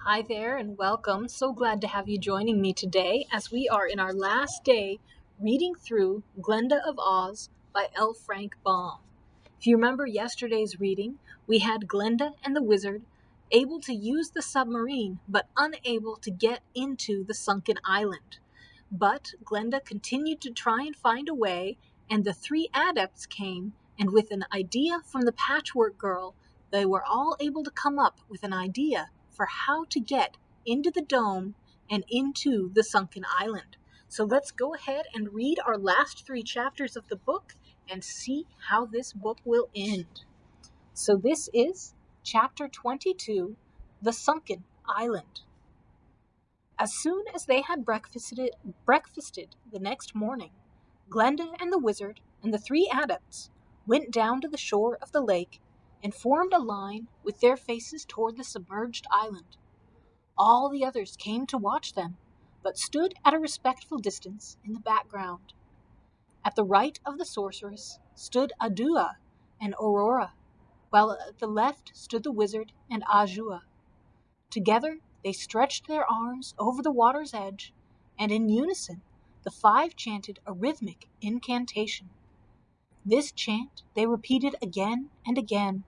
Hi there and welcome. So glad to have you joining me today as we are in our last day reading through Glenda of Oz by L. Frank Baum. If you remember yesterday's reading, we had Glenda and the wizard able to use the submarine but unable to get into the sunken island. But Glenda continued to try and find a way, and the three adepts came, and with an idea from the patchwork girl, they were all able to come up with an idea for how to get into the dome and into the sunken island. So let's go ahead and read our last three chapters of the book and see how this book will end. So this is chapter 22, The Sunken Island. As soon as they had breakfasted the next morning, Glenda and the wizard and the three adepts went down to the shore of the lake and formed a line with their faces toward the submerged island. All the others came to watch them, but stood at a respectful distance in the background. At the right of the sorceress stood Adua and Aurora, while at the left stood the wizard and Ajua. Together they stretched their arms over the water's edge, and in unison the five chanted a rhythmic incantation. This chant they repeated again and again,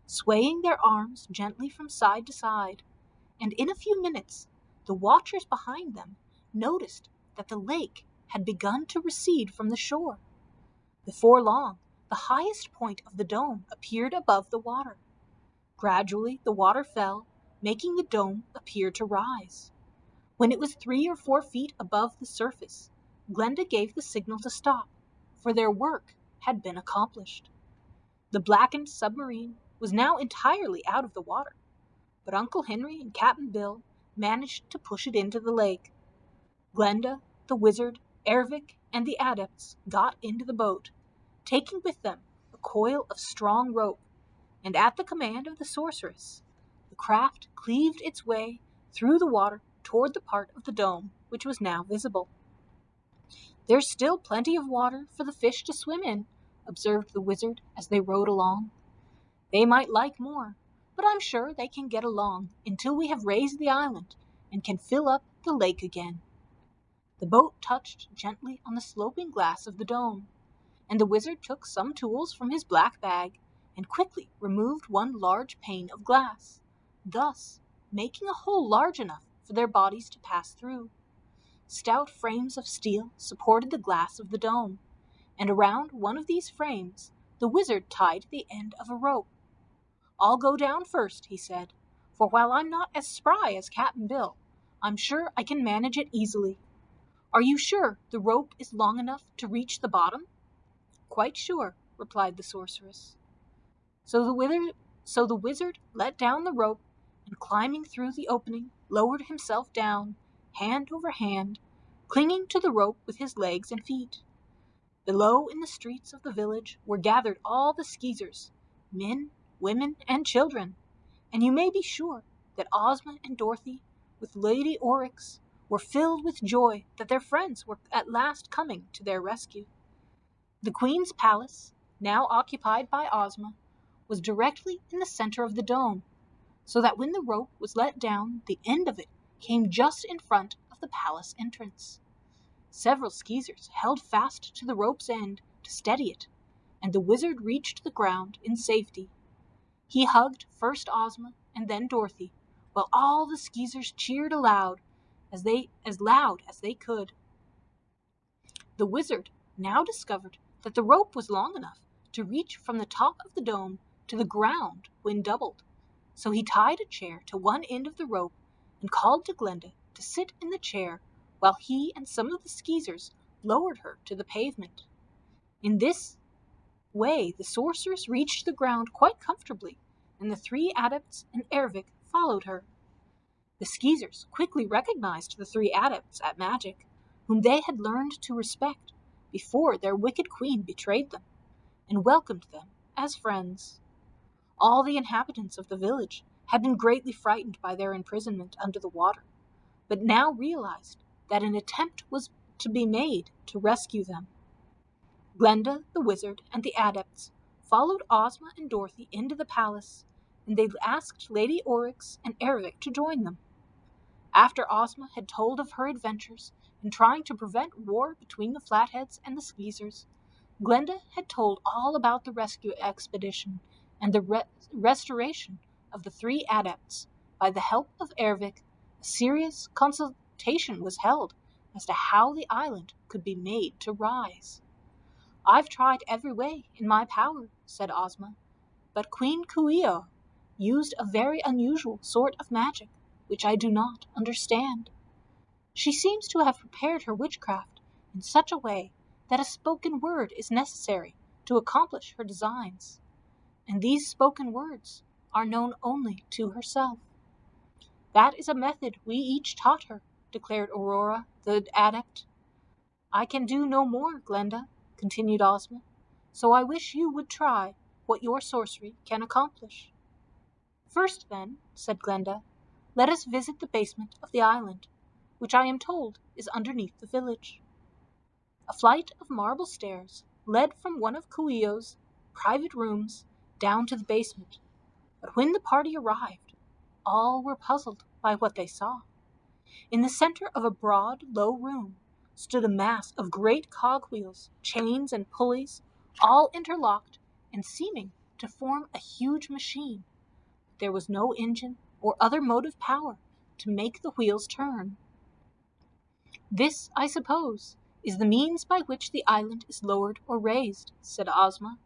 swaying their arms gently from side to side, and in a few minutes the watchers behind them noticed that the lake had begun to recede from the shore. Before long, the highest point of the dome appeared above the water. Gradually the water fell, making the dome appear to rise. When it was 3 or 4 feet above the surface, Glenda gave the signal to stop, for their work had been accomplished. The blackened submarine was now entirely out of the water, but Uncle Henry and Captain Bill managed to push it into the lake. Glenda, the wizard, Ervic, and the adepts got into the boat, taking with them a coil of strong rope, and at the command of the sorceress, the craft cleaved its way through the water toward the part of the dome which was now visible. "There's still plenty of water for the fish to swim in," observed the wizard as they rowed along. "They might like more, but I'm sure they can get along until we have raised the island and can fill up the lake again." The boat touched gently on the sloping glass of the dome, and the wizard took some tools from his black bag and quickly removed one large pane of glass, thus making a hole large enough for their bodies to pass through. Stout frames of steel supported the glass of the dome, and around one of these frames the wizard tied the end of a rope. "I'll go down first," he said, "for while I'm not as spry as Cap'n Bill, I'm sure I can manage it easily. Are you sure the rope is long enough to reach the bottom?" "Quite sure," replied the sorceress. So the wizard let down the rope, and climbing through the opening, lowered himself down, hand over hand, clinging to the rope with his legs and feet. Below in the streets of the village were gathered all the Skeezers, men, women, and children, and you may be sure that Ozma and Dorothy, with Lady Oryx, were filled with joy that their friends were at last coming to their rescue. The Queen's palace, now occupied by Ozma, was directly in the center of the dome, so that when the rope was let down, the end of it came just in front of the palace entrance. Several Skeezers held fast to the rope's end to steady it, and the wizard reached the ground in safety. He hugged first Ozma and then Dorothy, while all the Skeezers cheered loud as they could. The wizard now discovered that the rope was long enough to reach from the top of the dome to the ground when doubled, so he tied a chair to one end of the rope and called to Glenda to sit in the chair while he and some of the Skeezers lowered her to the pavement. In this way the sorceress reached the ground quite comfortably, and the three adepts and Ervic followed her. The Skeezers quickly recognized the three adepts at magic, whom they had learned to respect before their wicked queen betrayed them, and welcomed them as friends. All the inhabitants of the village had been greatly frightened by their imprisonment under the water, but now realized that an attempt was to be made to rescue them. Glenda, the wizard, and the adepts followed Ozma and Dorothy into the palace, and they asked Lady Oryx and Ervic to join them. After Ozma had told of her adventures in trying to prevent war between the Flatheads and the Skeezers, Glenda had told all about the rescue expedition and the restoration of the three adepts. By the help of Ervic, a serious consultation was held as to how the island could be made to rise. "I've tried every way in my power," said Ozma, "but Queen Coo ee oh used a very unusual sort of magic, which I do not understand. She seems to have prepared her witchcraft in such a way that a spoken word is necessary to accomplish her designs, and these spoken words are known only to herself." "That is a method we each taught her," declared Aurora, the adept. "I can do no more, Glenda," continued Ozma, "so I wish you would try what your sorcery can accomplish." "First, then," said Glenda, "let us visit the basement of the island, which I am told is underneath the village." A flight of marble stairs led from one of Coo ee oh's private rooms down to the basement, but when the party arrived, all were puzzled by what they saw. In the center of a broad, low room stood a mass of great cogwheels, chains, and pulleys, all interlocked and seeming to form a huge machine. There was no engine or other motive power to make the wheels turn. "This, I suppose, is the means by which the island is lowered or raised," said Ozma,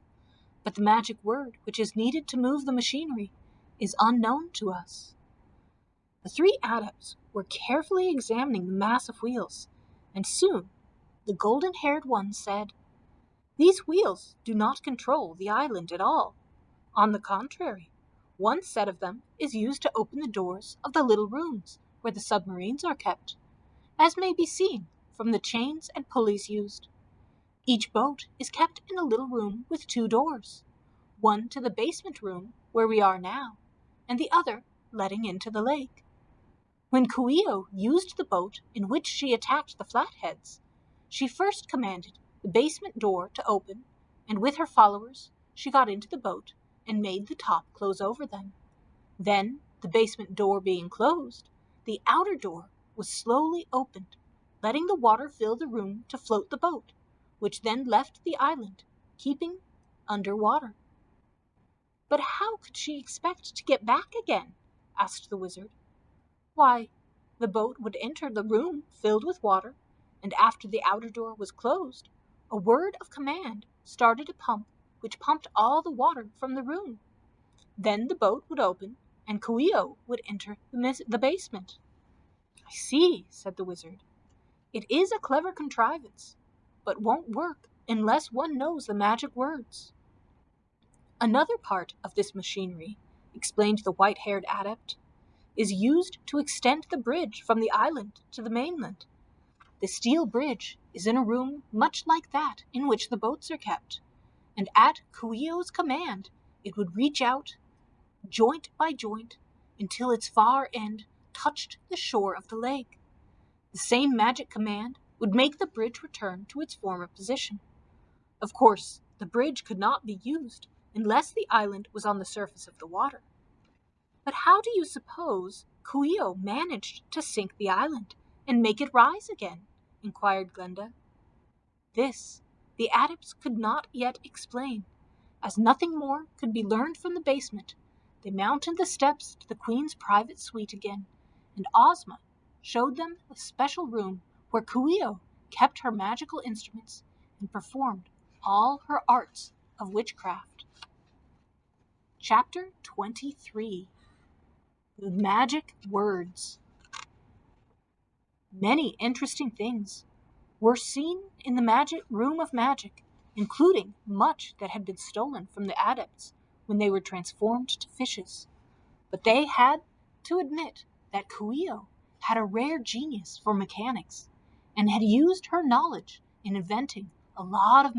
"but the magic word which is needed to move the machinery is unknown to us." The three adepts were carefully examining the mass of wheels, and soon the golden-haired one said, "These wheels do not control the island at all. On the contrary, one set of them is used to open the doors of the little rooms where the submarines are kept, as may be seen from the chains and pulleys used. Each boat is kept in a little room with two doors, one to the basement room where we are now, and the other letting into the lake. When Coo ee oh used the boat in which she attacked the Flatheads, she first commanded the basement door to open, and with her followers she got into the boat and made the top close over them. Then, the basement door being closed, the outer door was slowly opened, letting the water fill the room to float the boat, which then left the island, keeping under water." "But how could she expect to get back again?" asked the wizard. "Why, the boat would enter the room filled with water, and after the outer door was closed, a word of command started a pump which pumped all the water from the room. Then the boat would open, and Coo ee oh would enter the basement." "I see," said the wizard. "It is a clever contrivance, but won't work unless one knows the magic words." "Another part of this machinery," explained the white-haired adept, "is used to extend the bridge from the island to the mainland. The steel bridge is in a room much like that in which the boats are kept, and at Coo ee oh's command it would reach out, joint by joint, until its far end touched the shore of the lake. The same magic command would make the bridge return to its former position. Of course, the bridge could not be used unless the island was on the surface of the water." "But how do you suppose Coo ee oh managed to sink the island and make it rise again?" inquired Glenda. This the adepts could not yet explain. As nothing more could be learned from the basement, they mounted the steps to the Queen's private suite again, and Ozma showed them a special room where Coo ee oh kept her magical instruments and performed all her arts of witchcraft. Chapter 23. The Magic Words. Many interesting things were seen in the room of magic, including much that had been stolen from the adepts when they were transformed to fishes. But they had to admit that Coo ee oh had a rare genius for mechanics, and had used her knowledge in inventing a lot of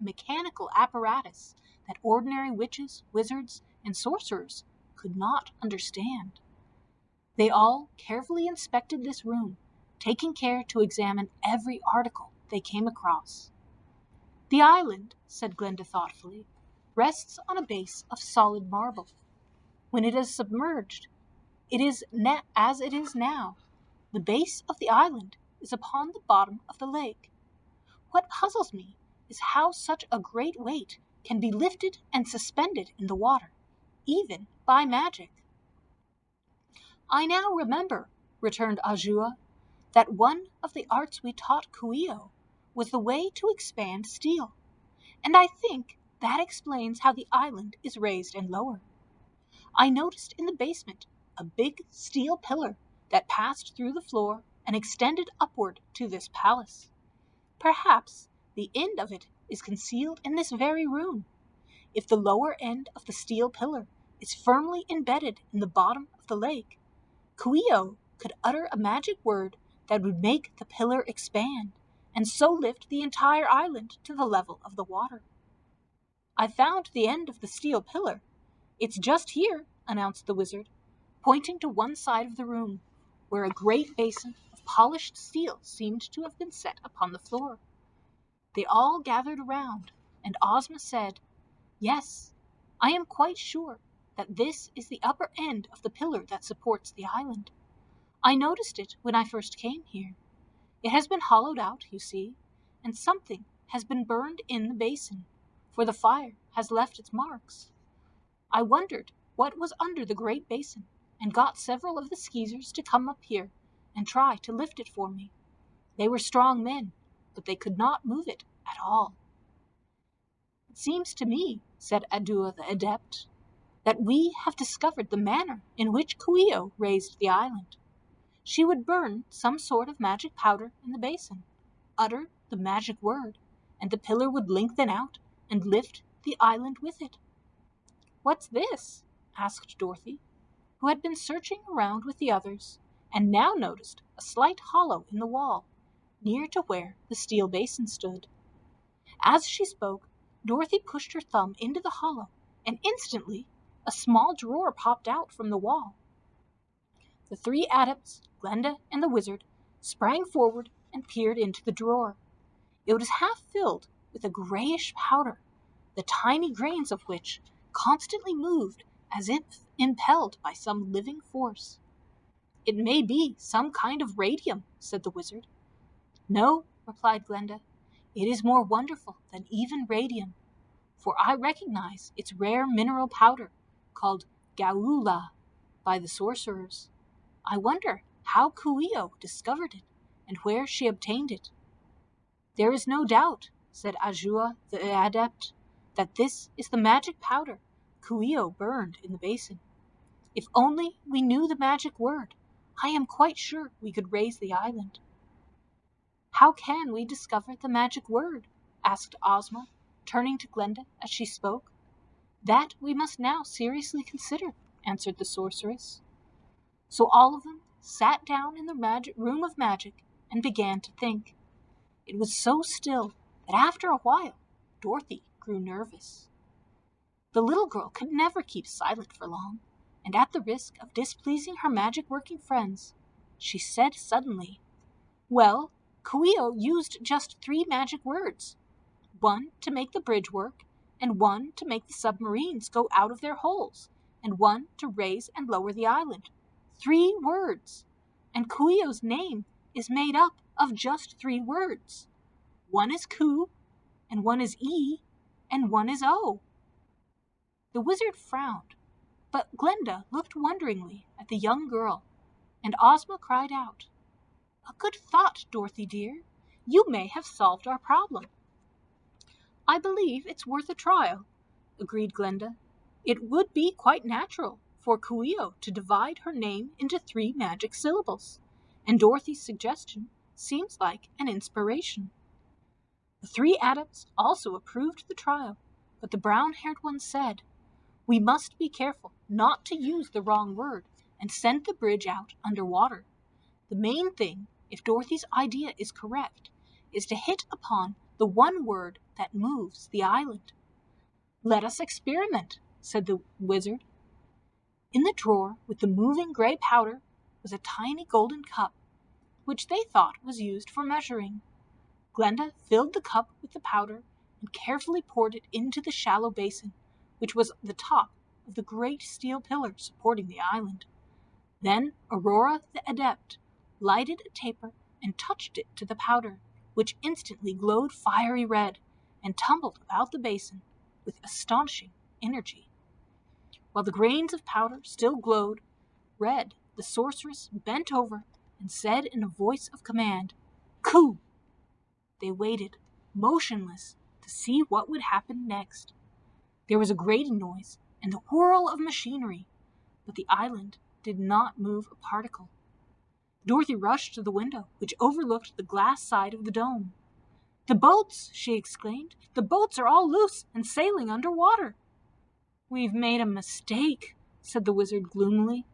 mechanical apparatus that ordinary witches, wizards, and sorcerers could not understand. They all carefully inspected this room, taking care to examine every article they came across. "The island," said Glenda thoughtfully, "rests on a base of solid marble. When it is submerged, As it is now. The base of the island is upon the bottom of the lake. What puzzles me is how such a great weight can be lifted and suspended in the water, even by magic." "I now remember," returned Azua, "that one of the arts we taught Coo ee oh was the way to expand steel, and I think that explains how the island is raised and lowered. I noticed in the basement a big steel pillar that passed through the floor and extended upward to this palace. Perhaps the end of it is concealed in this very room. If the lower end of the steel pillar is firmly embedded in the bottom of the lake, Coo ee oh could utter a magic word that would make the pillar expand, and so lift the entire island to the level of the water. I found the end of the steel pillar. It's just here," announced the wizard, pointing to one side of the room, where a great basin of polished steel seemed to have been set upon the floor. They all gathered around, and Ozma said, "Yes, I am quite sure that this is the upper end of the pillar that supports the island. I noticed it when I first came here. It has been hollowed out, you see, and something has been burned in the basin, for the fire has left its marks. I wondered what was under the great basin, and got several of the Skeezers to come up here and try to lift it for me. They were strong men, but they could not move it at all." "It seems to me," said Adua the Adept, "that we have discovered the manner in which Coo ee oh raised the island. She would burn some sort of magic powder in the basin, utter the magic word, and the pillar would lengthen out and lift the island with it." "What's this?" asked Dorothy, who had been searching around with the others, and now noticed a slight hollow in the wall, near to where the steel basin stood. As she spoke, Dorothy pushed her thumb into the hollow, and instantly a small drawer popped out from the wall. The three Adepts, Glenda, and the wizard sprang forward and peered into the drawer. It was half filled with a grayish powder, the tiny grains of which constantly moved as if impelled by some living force. "It may be some kind of radium," said the wizard. "No," replied Glenda, "it is more wonderful than even radium, for I recognize its rare mineral powder, called gaula by the sorcerers. I wonder how Coo ee oh discovered it, and where she obtained it." "There is no doubt," said Azua the Adept, "that this is the magic powder Coo ee oh burned in the basin. If only we knew the magic word, I am quite sure we could raise the island." "How can we discover the magic word?" asked Ozma, turning to Glenda as she spoke. "That we must now seriously consider," answered the sorceress. So all of them sat down in the room of magic and began to think. It was so still that after a while Dorothy grew nervous. The little girl could never keep silent for long, and at the risk of displeasing her magic-working friends, she said suddenly, "Well, Coo ee oh used just 3 magic words. One to make the bridge work, and one to make the submarines go out of their holes, and one to raise and lower the island. 3 words, and Coo ee oh's name is made up of just 3 words. One is Coo, and one is E, and one is O." The wizard frowned, but Glenda looked wonderingly at the young girl, and Ozma cried out, "A good thought, Dorothy dear. You may have solved our problem." "I believe it's worth a trial," agreed Glenda. "It would be quite natural for Coo ee oh to divide her name into 3 magic syllables, and Dorothy's suggestion seems like an inspiration." The 3 Adepts also approved the trial, but the brown-haired one said, "We must be careful not to use the wrong word and send the bridge out underwater. The main thing, if Dorothy's idea is correct, is to hit upon the one word that moves the island." "Let us experiment," said the wizard. In the drawer with the moving gray powder was a tiny golden cup, which they thought was used for measuring. Glenda filled the cup with the powder and carefully poured it into the shallow basin, which was the top of the great steel pillar supporting the island. Then Aurora the Adept lighted a taper and touched it to the powder, which instantly glowed fiery red and tumbled about the basin with astonishing energy. While the grains of powder still glowed red, the sorceress bent over and said in a voice of command, "Coo!" They waited, motionless, to see what would happen next. There was a grating noise and the whirl of machinery, but the island did not move a particle. Dorothy rushed to the window, which overlooked the glass side of the dome. "The boats!" she exclaimed. "The boats are all loose and sailing under water." "We've made a mistake," said the wizard gloomily.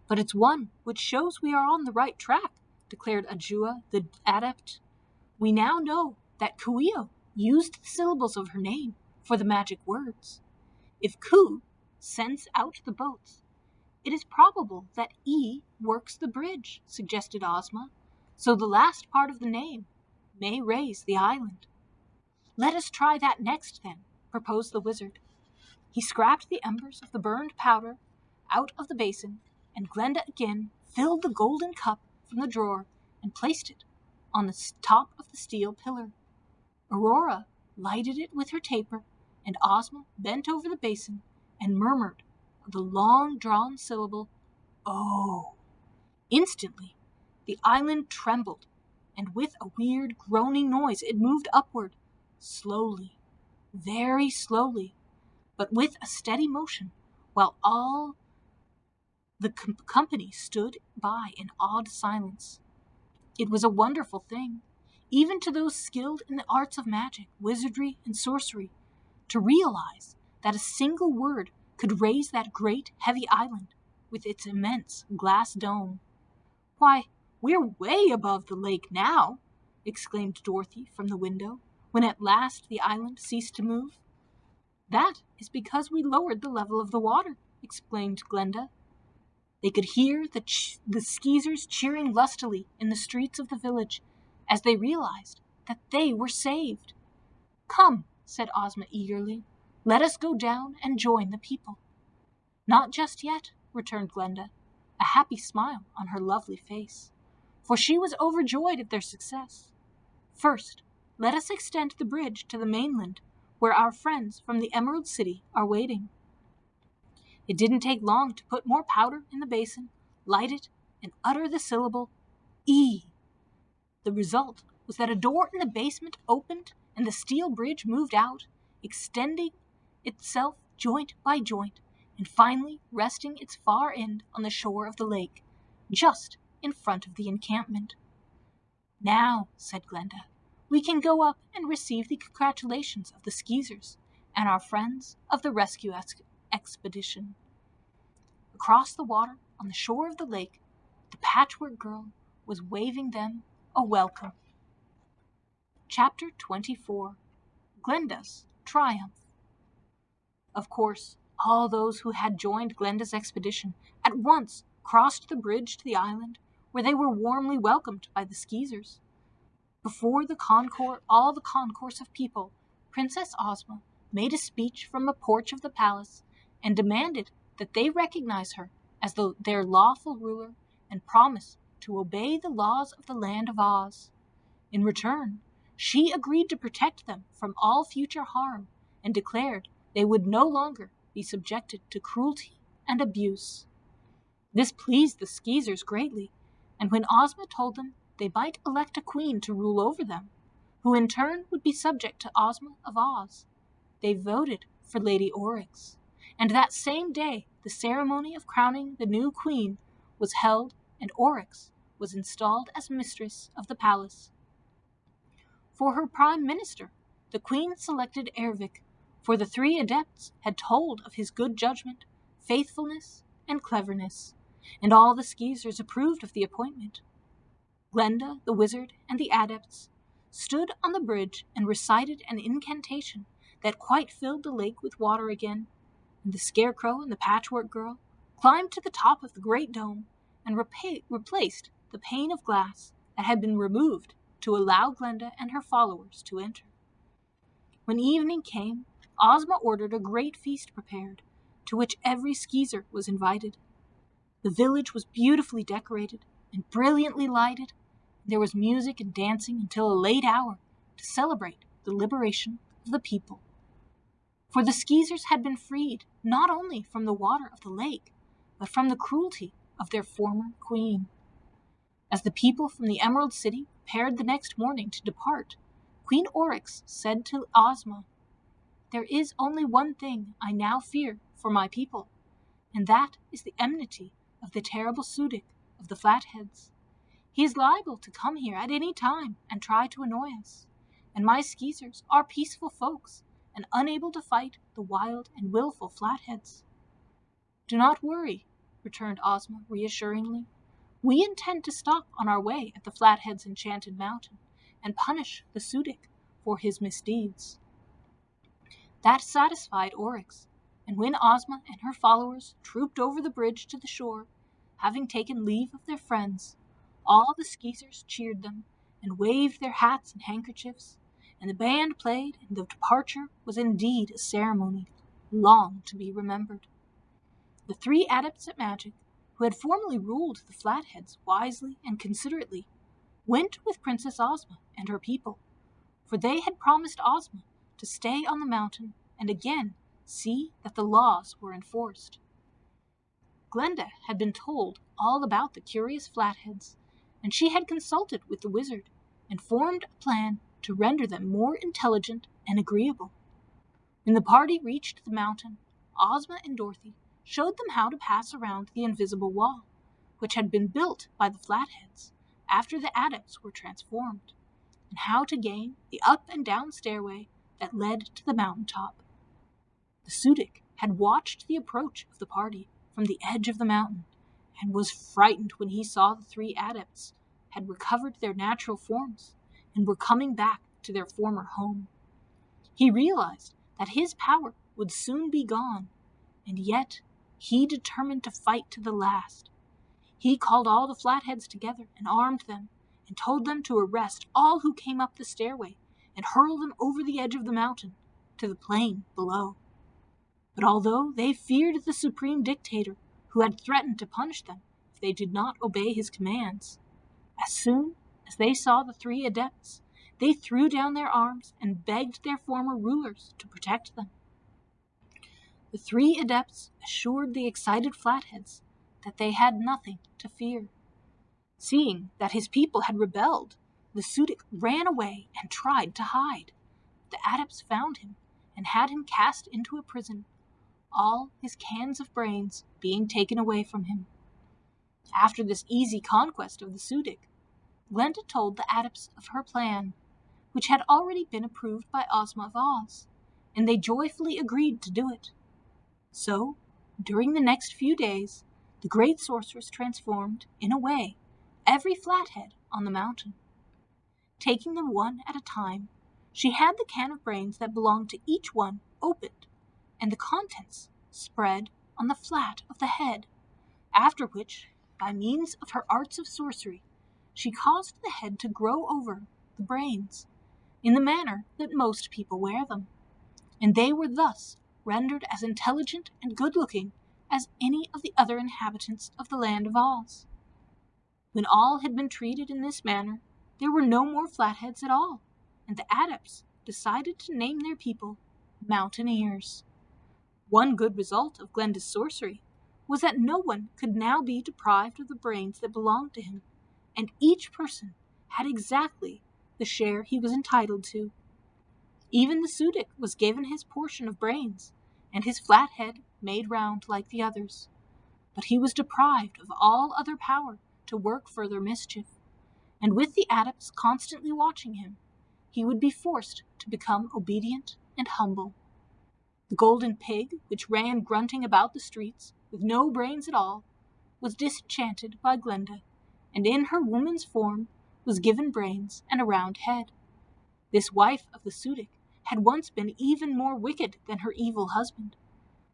"But it's one which shows we are on the right track," declared Ajua the Adept. "We now know that Coo ee oh used the syllables of her name for the magic words. If Coo sends out the boats, it is probable that E works the bridge," suggested Ozma, "so the last part of the name may raise the island." "Let us try that next, then," proposed the wizard. He scrapped the embers of the burned powder out of the basin, and Glenda again filled the golden cup from the drawer and placed it on the top of the steel pillar. Aurora lighted it with her taper, and Ozma bent over the basin and murmured the long-drawn syllable, "Oh." Instantly, the island trembled, and with a weird groaning noise it moved upward, slowly, very slowly, but with a steady motion, while all the company stood by in awed silence. It was a wonderful thing, even to those skilled in the arts of magic, wizardry, and sorcery, to realize that a single word could raise that great, heavy island with its immense glass dome. "Why, we're way above the lake now," exclaimed Dorothy from the window, when at last the island ceased to move. "That is because we lowered the level of the water," explained Glenda. They could hear the skeezers cheering lustily in the streets of the village as they realized that they were saved. "Come," said Ozma eagerly, "let us go down and join the people." "Not just yet," returned Glenda, a happy smile on her lovely face, for she was overjoyed at their success. "First, let us extend the bridge to the mainland, where our friends from the Emerald City are waiting." It didn't take long to put more powder in the basin, light it, and utter the syllable, "E." The result was that a door in the basement opened and the steel bridge moved out, extending itself joint by joint, and finally resting its far end on the shore of the lake, just in front of the encampment. "Now," said Glenda, "we can go up and receive the congratulations of the Skeezers and our friends of the rescue expedition." Across the water, on the shore of the lake, the Patchwork Girl was waving them a welcome. Chapter 24. Glenda's Triumph. Of course, all those who had joined Glenda's expedition at once crossed the bridge to the island, where they were warmly welcomed by the Skeezers. Before all the concourse of people, Princess Ozma made a speech from a porch of the palace and demanded that they recognize her as their lawful ruler and promise to obey the laws of the land of Oz. In return, she agreed to protect them from all future harm and declared they would no longer be subjected to cruelty and abuse. This pleased the Skeezers greatly, and when Ozma told them they might elect a queen to rule over them, who in turn would be subject to Ozma of Oz, they voted for Lady Oryx, and that same day the ceremony of crowning the new queen was held and Oryx was installed as mistress of the palace. For her prime minister, the queen selected Ervic, for the three adepts had told of his good judgment, faithfulness, and cleverness, and all the Skeezers approved of the appointment. Glenda, the wizard, and the adepts stood on the bridge and recited an incantation that quite filled the lake with water again, and the Scarecrow and the Patchwork Girl climbed to the top of the great dome and replaced the pane of glass that had been removed to allow Glenda and her followers to enter. When evening came, Ozma ordered a great feast prepared, to which every Skeezer was invited. The village was beautifully decorated and brilliantly lighted. There was music and dancing until a late hour to celebrate the liberation of the people. For the Skeezers had been freed not only from the water of the lake, but from the cruelty of their former queen. As the people from the Emerald City prepared the next morning to depart, Queen Oryx said to Ozma, "There is only one thing I now fear for my people, and that is the enmity of the terrible Sudic of the Flatheads. He is liable to come here at any time and try to annoy us, and my Skeezers are peaceful folks and unable to fight the wild and willful Flatheads." "Do not worry," returned Ozma reassuringly. "We intend to stop on our way at the Flatheads' enchanted mountain and punish the Sudic for his misdeeds." That satisfied Oryx, and when Ozma and her followers trooped over the bridge to the shore, having taken leave of their friends, all the Skeezers cheered them and waved their hats and handkerchiefs, and the band played, and the departure was indeed a ceremony long to be remembered. The 3 adepts at magic, who had formerly ruled the Flatheads wisely and considerately, went with Princess Ozma and her people, for they had promised Ozma to stay on the mountain and again see that the laws were enforced. Glenda had been told all about the curious Flatheads, and she had consulted with the wizard and formed a plan to render them more intelligent and agreeable. When the party reached the mountain, Ozma and Dorothy showed them how to pass around the invisible wall, which had been built by the Flatheads after the adepts were transformed, and how to gain the up and down stairway that led to the mountain top. The Sudic had watched the approach of the party from the edge of the mountain, and was frightened when he saw the 3 adepts had recovered their natural forms and were coming back to their former home. He realized that his power would soon be gone, and yet he determined to fight to the last. He called all the Flatheads together and armed them, and told them to arrest all who came up the stairway and hurl them over the edge of the mountain to the plain below. But although they feared the supreme dictator who had threatened to punish them if they did not obey his commands, as soon as they saw the 3 adepts, they threw down their arms and begged their former rulers to protect them. The 3 adepts assured the excited Flatheads that they had nothing to fear. Seeing that his people had rebelled, the Sudic ran away and tried to hide. The adepts found him and had him cast into a prison, all his cans of brains being taken away from him. After this easy conquest of the Sudic, Glenda told the adepts of her plan, which had already been approved by Ozma of Oz, and they joyfully agreed to do it. So, during the next few days, the great sorceress transformed, in a way, every Flathead on the mountain. Taking them one at a time, she had the can of brains that belonged to each one opened, and the contents spread on the flat of the head, after which, by means of her arts of sorcery, she caused the head to grow over the brains, in the manner that most people wear them, and they were thus rendered as intelligent and good-looking as any of the other inhabitants of the land of Oz. When all had been treated in this manner, there were no more Flatheads at all, and the adepts decided to name their people Mountaineers. One good result of Glenda's sorcery was that no one could now be deprived of the brains that belonged to him, and each person had exactly the share he was entitled to. Even the Sudic was given his portion of brains, and his flat head made round like the others. But he was deprived of all other power to work further mischief, and with the adepts constantly watching him, he would be forced to become obedient and humble. The golden pig, which ran grunting about the streets, with no brains at all, was disenchanted by Glenda, and in her woman's form was given brains and a round head. This wife of the Sudic had once been even more wicked than her evil husband,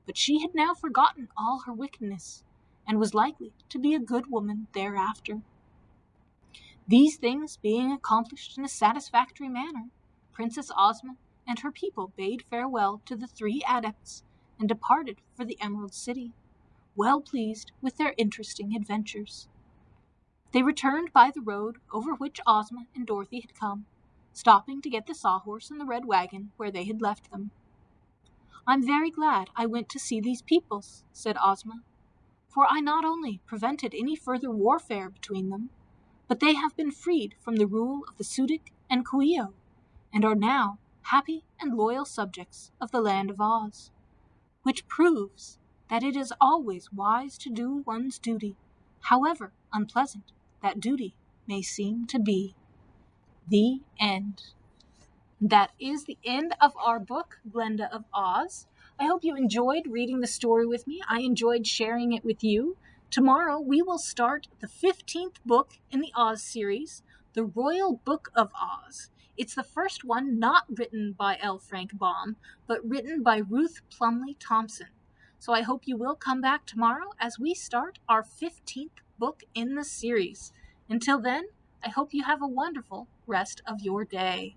but she had now forgotten all her wickedness, and was likely to be a good woman thereafter. These things being accomplished in a satisfactory manner, Princess Ozma and her people bade farewell to the 3 adepts and departed for the Emerald City, well pleased with their interesting adventures. They returned by the road over which Ozma and Dorothy had come, stopping to get the sawhorse and the red wagon where they had left them. "I'm very glad I went to see these peoples," said Ozma, "for I not only prevented any further warfare between them, but they have been freed from the rule of the Sudic and Kuio, and are now happy and loyal subjects of the land of Oz, which proves that it is always wise to do one's duty, however unpleasant that duty may seem to be." The end. That is the end of our book, Glenda of Oz. I hope you enjoyed reading the story with me. I enjoyed sharing it with you. Tomorrow we will start the 15th book in the Oz series, The Royal Book of Oz. It's the first one not written by L. Frank Baum, but written by Ruth Plumley Thompson. So I hope you will come back tomorrow as we start our 15th book in the series. Until then, I hope you have a wonderful rest of your day.